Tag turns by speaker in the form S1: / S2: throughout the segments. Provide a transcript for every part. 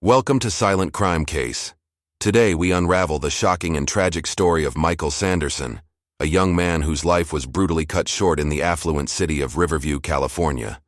S1: Welcome to Silent Crime Case. Today we unravel the shocking and tragic story of Michael Sanderson, a young man whose life was brutally cut short in the affluent city of Riverview, California.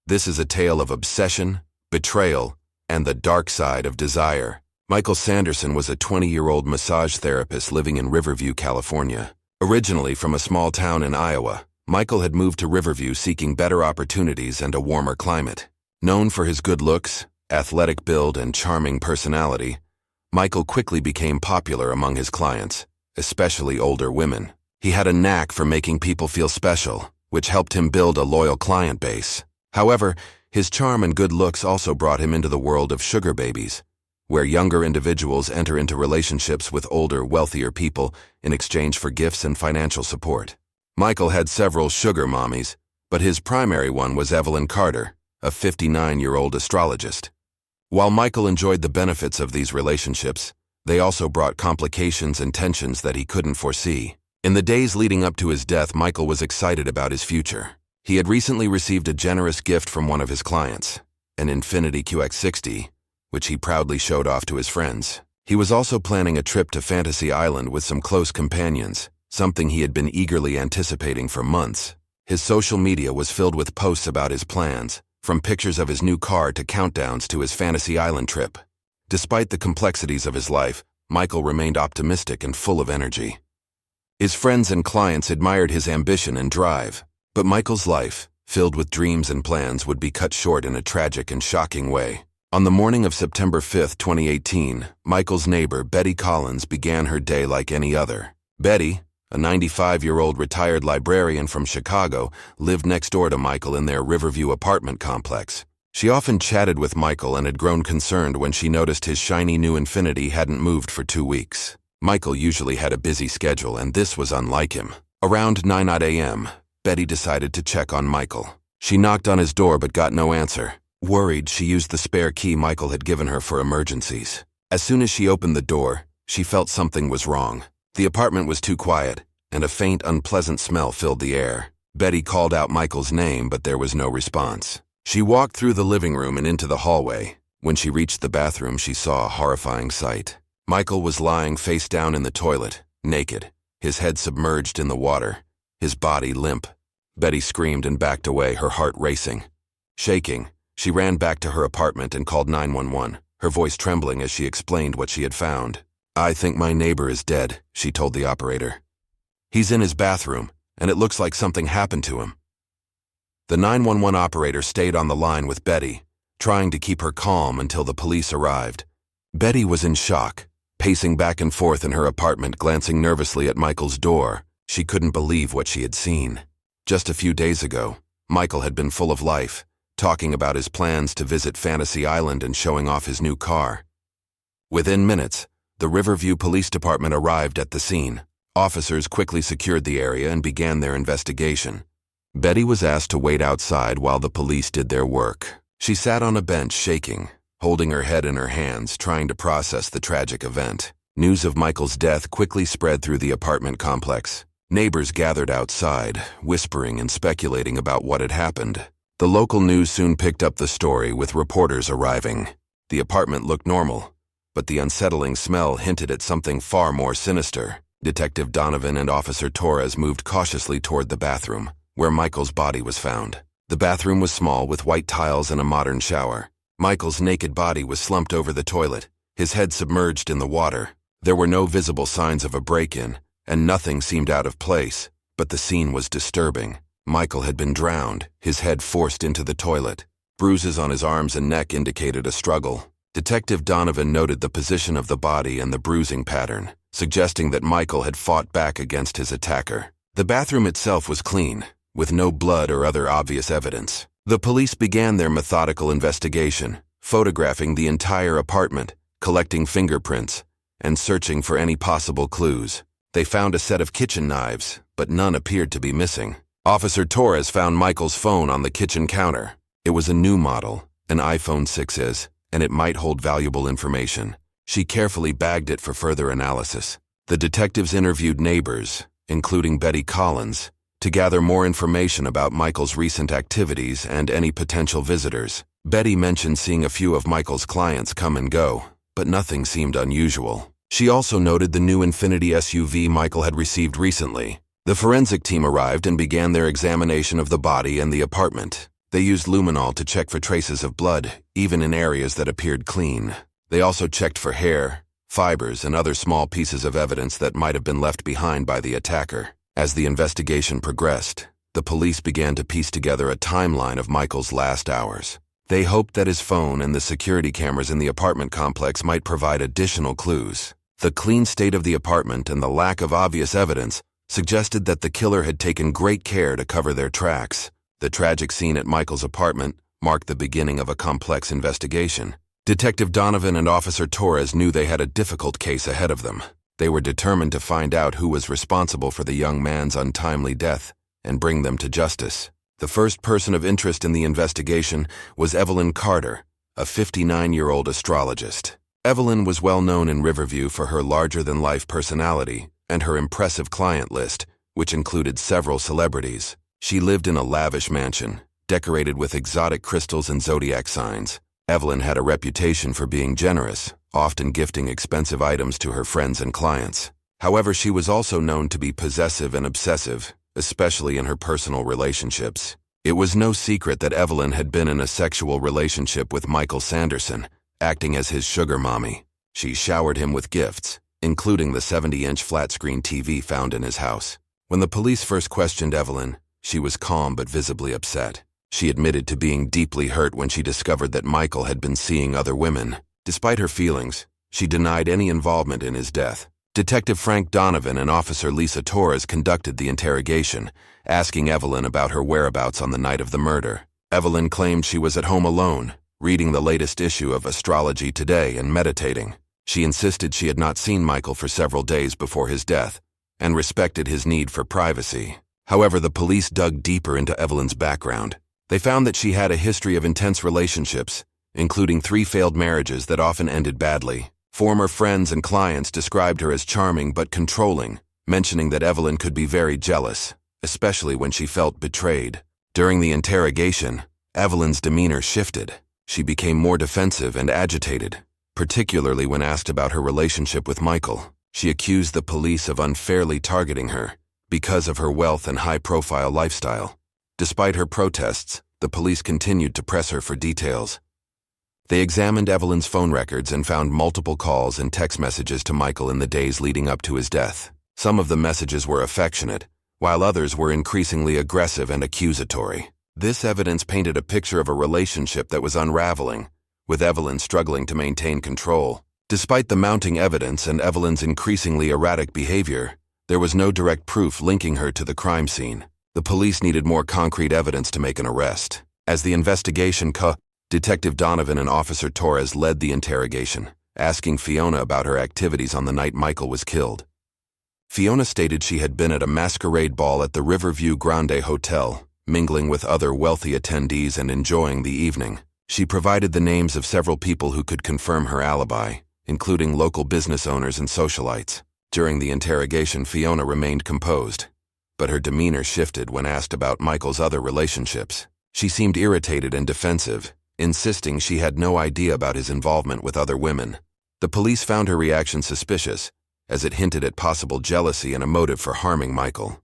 S1: This is a tale of obsession, betrayal, and the dark side of desire. Michael Sanderson was a 20-year-old massage therapist living in Riverview, California. Originally from a small town in Iowa, Michael had moved to Riverview seeking better opportunities and a warmer climate. Known for his good looks, athletic build, and charming personality, Michael quickly became popular among his clients, especially older women. He had a knack for making people feel special, which helped him build a loyal client base. However, his charm and good looks also brought him into the world of sugar babies, where younger individuals enter into relationships with older, wealthier people in exchange for gifts and financial support. Michael had several sugar mommies, but his primary one was Evelyn, a 59-year-old astrologist. While Michael enjoyed the benefits of these relationships, they also brought complications and tensions that he couldn't foresee. In the days leading up to his death, Michael was excited about his future. He had recently received a generous gift from one of his clients, an Infiniti QX60, which he proudly showed off to his friends. He was also planning a trip to Fantasy Island with some close companions, something he had been eagerly anticipating for months. His social media was filled with posts about his plans, from pictures of his new car to countdowns to his Fantasy Island trip. Despite the complexities of his life, Michael remained optimistic and full of energy. His friends and clients admired his ambition and drive, but Michael's life, filled with dreams and plans, would be cut short in a tragic and shocking way. On the morning of September 5, 2018, Michael's neighbor, Betty Collins, began her day like any other. Betty, a 95-year-old retired librarian from Chicago, lived next door to Michael in their Riverview apartment complex. She often chatted with Michael and had grown concerned when she noticed his shiny new Infiniti hadn't moved for 2 weeks. Michael usually had a busy schedule, and this was unlike him. Around 9 a.m., Betty decided to check on Michael. She knocked on his door but got no answer. Worried, she used the spare key Michael had given her for emergencies. As soon as she opened the door, she felt something was wrong. The apartment was too quiet, and a faint, unpleasant smell filled the air. Betty called out Michael's name, but there was no response. She walked through the living room and into the hallway. When she reached the bathroom, she saw a horrifying sight. Michael was lying face down in the toilet, naked, his head submerged in the water, his body limp. Betty screamed and backed away, her heart racing. Shaking, she ran back to her apartment and called 911, her voice trembling as she explained what she had found. "I think my neighbor is dead," she told the operator. "He's in his bathroom, and it looks like something happened to him." The 911 operator stayed on the line with Betty, trying to keep her calm until the police arrived. Betty was in shock, pacing back and forth in her apartment, glancing nervously at Michael's door. She couldn't believe what she had seen. Just a few days ago, Michael had been full of life, talking about his plans to visit Fantasy Island and showing off his new car. Within minutes, the Riverview Police Department arrived at the scene. Officers quickly secured the area and began their investigation. Betty was asked to wait outside while the police did their work. She sat on a bench, shaking, holding her head in her hands, trying to process the tragic event. News of Michael's death quickly spread through the apartment complex. Neighbors gathered outside, whispering and speculating about what had happened. The local news soon picked up the story, with reporters arriving. The apartment looked normal, but the unsettling smell hinted at something far more sinister. Detective Donovan and Officer Torres moved cautiously toward the bathroom, where Michael's body was found. The bathroom was small, with white tiles and a modern shower. Michael's naked body was slumped over the toilet, his head submerged in the water. There were no visible signs of a break-in, and nothing seemed out of place, but the scene was disturbing. Michael had been drowned, his head forced into the toilet. Bruises on his arms and neck indicated a struggle. Detective Donovan noted the position of the body and the bruising pattern, suggesting that Michael had fought back against his attacker. The bathroom itself was clean, with no blood or other obvious evidence. The police began their methodical investigation, photographing the entire apartment, collecting fingerprints, and searching for any possible clues. They found a set of kitchen knives, but none appeared to be missing. Officer Torres found Michael's phone on the kitchen counter. It was a new model, an iPhone 6s, and it might hold valuable information. She carefully bagged it for further analysis. The detectives interviewed neighbors, including Betty Collins, to gather more information about Michael's recent activities and any potential visitors. Betty mentioned seeing a few of Michael's clients come and go, but nothing seemed unusual. She also noted the new Infiniti SUV Michael had received recently. The forensic team arrived and began their examination of the body and the apartment. They used luminol to check for traces of blood, even in areas that appeared clean. They also checked for hair, fibers, and other small pieces of evidence that might have been left behind by the attacker. As the investigation progressed, the police began to piece together a timeline of Michael's last hours. They hoped that his phone and the security cameras in the apartment complex might provide additional clues. The clean state of the apartment and the lack of obvious evidence suggested that the killer had taken great care to cover their tracks. The tragic scene at Michael's apartment marked the beginning of a complex investigation. Detective Donovan and Officer Torres knew they had a difficult case ahead of them. They were determined to find out who was responsible for the young man's untimely death and bring them to justice. The first person of interest in the investigation was Evelyn Carter, a 59-year-old astrologist. Evelyn was well known in Riverview for her larger-than-life personality and her impressive client list, which included several celebrities. She lived in a lavish mansion, decorated with exotic crystals and zodiac signs. Evelyn had a reputation for being generous, often gifting expensive items to her friends and clients. However, she was also known to be possessive and obsessive, especially in her personal relationships. It was no secret that Evelyn had been in a sexual relationship with Michael Sanderson, acting as his sugar mommy. She showered him with gifts, including the 70-inch flat-screen TV found in his house. When the police first questioned Evelyn, she was calm but visibly upset. She admitted to being deeply hurt when she discovered that Michael had been seeing other women. Despite her feelings, she denied any involvement in his death. Detective Frank Donovan and Officer Lisa Torres conducted the interrogation, asking Evelyn about her whereabouts on the night of the murder. Evelyn claimed she was at home alone, reading the latest issue of Astrology Today and meditating. She insisted she had not seen Michael for several days before his death and respected his need for privacy. However, the police dug deeper into Evelyn's background. They found that she had a history of intense relationships, including 3 failed marriages that often ended badly. Former friends and clients described her as charming but controlling, mentioning that Evelyn could be very jealous, especially when she felt betrayed. During the interrogation, Evelyn's demeanor shifted. She became more defensive and agitated, particularly when asked about her relationship with Michael. She accused the police of unfairly targeting her because of her wealth and high-profile lifestyle. Despite her protests, the police continued to press her for details. They examined Evelyn's phone records and found multiple calls and text messages to Michael in the days leading up to his death. Some of the messages were affectionate, while others were increasingly aggressive and accusatory. This evidence painted a picture of a relationship that was unraveling, with Evelyn struggling to maintain control. Despite the mounting evidence and Evelyn's increasingly erratic behavior, there was no direct proof linking her to the crime scene. The police needed more concrete evidence to make an arrest. As the investigation Detective Donovan and Officer Torres led the interrogation, asking Fiona about her activities on the night Michael was killed. Fiona stated she had been at a masquerade ball at the Riverview Grande Hotel, mingling with other wealthy attendees and enjoying the evening. She provided the names of several people who could confirm her alibi, including local business owners and socialites. During the interrogation, Fiona remained composed, but her demeanor shifted when asked about Michael's other relationships. She seemed irritated and defensive, insisting she had no idea about his involvement with other women. The police found her reaction suspicious, as it hinted at possible jealousy and a motive for harming Michael.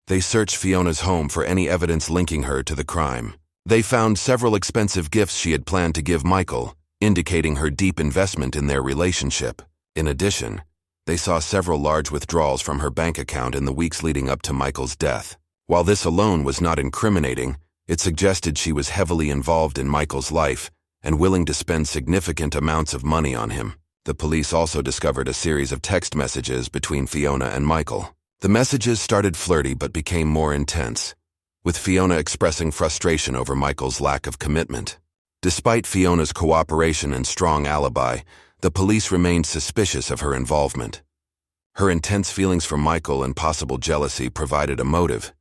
S1: They searched Fiona's home for any evidence linking her to the crime. They found several expensive gifts she had planned to give Michael, indicating her deep investment in their relationship. In addition, they saw several large withdrawals from her bank account in the weeks leading up to Michael's death. While this alone was not incriminating, it suggested she was heavily involved in Michael's life and willing to spend significant amounts of money on him. The police also discovered a series of text messages between Fiona and Michael. The messages started flirty but became more intense, with Fiona expressing frustration over Michael's lack of commitment. Despite Fiona's cooperation and strong alibi, the police remained suspicious of her involvement. Her intense feelings for Michael and possible jealousy provided a motive,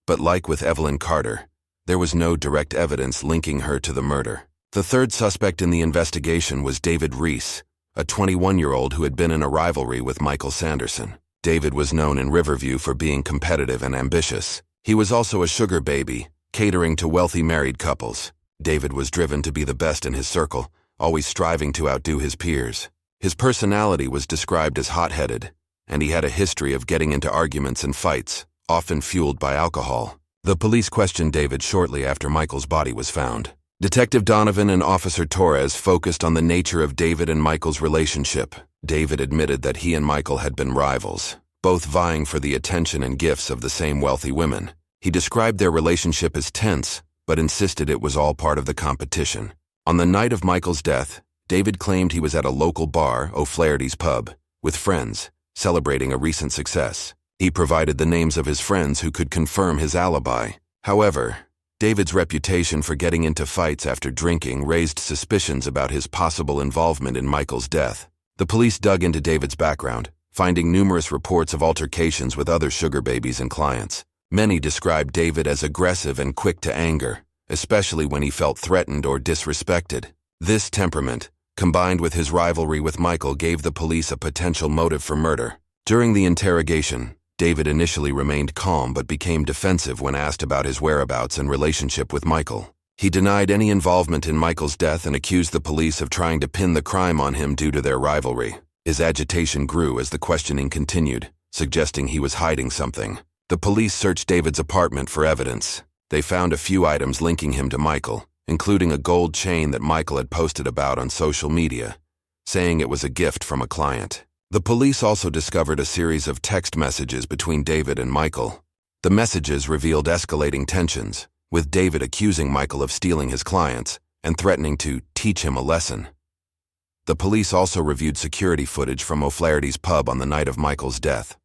S1: but like with Evelyn Carter, there was no direct evidence linking her to the murder. The third suspect in the investigation was David Reese, a 21-year-old who had been in a rivalry with Michael Sanderson. David was known in Riverview for being competitive and ambitious. He was also a sugar baby, catering to wealthy married couples. David was driven to be the best in his circle, always striving to outdo his peers. His personality was described as hot-headed, and he had a history of getting into arguments and fights, often fueled by alcohol. The police questioned David shortly after Michael's body was found. Detective Donovan and Officer Torres focused on the nature of David and Michael's relationship. David admitted that he and Michael had been rivals, both vying for the attention and gifts of the same wealthy women. He described their relationship as tense, but insisted it was all part of the competition. On the night of Michael's death, David claimed he was at a local bar, O'Flaherty's Pub, with friends, celebrating a recent success. He provided the names of his friends who could confirm his alibi. However, David's reputation for getting into fights after drinking raised suspicions about his possible involvement in Michael's death. The police dug into David's background, finding numerous reports of altercations with other sugar babies and clients. Many described David as aggressive and quick to anger, especially when he felt threatened or disrespected. This temperament, combined with his rivalry with Michael, gave the police a potential motive for murder. During the interrogation, David initially remained calm but became defensive when asked about his whereabouts and relationship with Michael. He denied any involvement in Michael's death and accused the police of trying to pin the crime on him due to their rivalry. His agitation grew as the questioning continued, suggesting he was hiding something. The police searched David's apartment for evidence. They found a few items linking him to Michael, including a gold chain that Michael had posted about on social media, saying it was a gift from a client. The police also discovered a series of text messages between David and Michael. The messages revealed escalating tensions, with David accusing Michael of stealing his clients and threatening to teach him a lesson. The police also reviewed security footage from O'Flaherty's Pub on the night of Michael's death.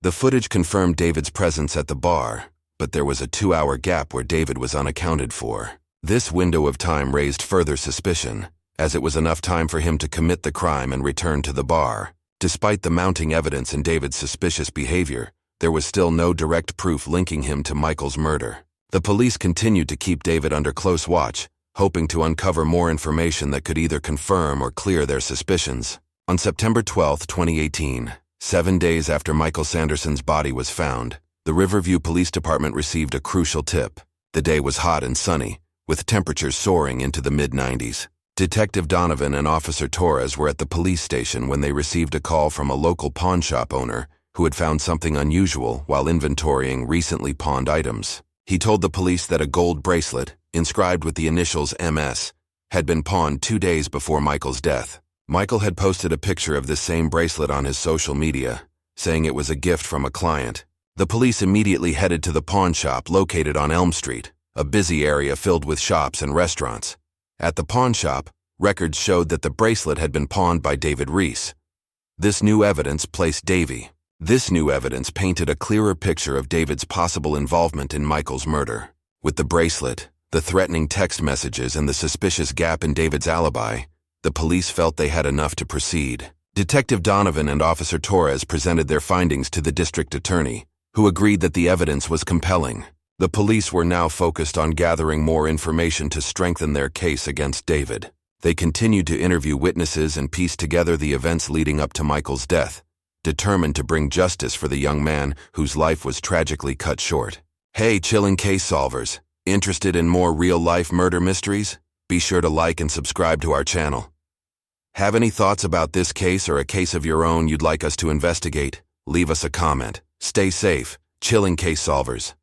S1: The footage confirmed David's presence at the bar, but there was a 2-hour gap where David was unaccounted for. This window of time raised further suspicion, as it was enough time for him to commit the crime and return to the bar. Despite the mounting evidence in David's suspicious behavior, there was still no direct proof linking him to Michael's murder. The police continued to keep David under close watch, hoping to uncover more information that could either confirm or clear their suspicions. On September 12, 2018, 7 days after Michael Sanderson's body was found, the Riverview Police Department received a crucial tip. The day was hot and sunny, with temperatures soaring into the mid-90s. Detective Donovan and Officer Torres were at the police station when they received a call from a local pawn shop owner who had found something unusual while inventorying recently pawned items. He told the police that a gold bracelet, inscribed with the initials MS, had been pawned 2 days before Michael's death. Michael had posted a picture of this same bracelet on his social media, saying it was a gift from a client. The police immediately headed to the pawn shop located on Elm Street, a busy area filled with shops and restaurants. At the pawn shop, records showed that the bracelet had been pawned by David Reese. This new evidence painted a clearer picture of David's possible involvement in Michael's murder. With the bracelet, the threatening text messages, and the suspicious gap in David's alibi, the police felt they had enough to proceed. Detective Donovan and Officer Torres presented their findings to the district attorney, who agreed that the evidence was compelling. The police were now focused on gathering more information to strengthen their case against David. They continued to interview witnesses and piece together the events leading up to Michael's death, determined to bring justice for the young man whose life was tragically cut short. Hey, chilling case solvers, interested in more real-life murder mysteries? Be sure to like and subscribe to our channel. Have any thoughts about this case or a case of your own you'd like us to investigate? Leave us a comment. Stay safe, chilling case solvers.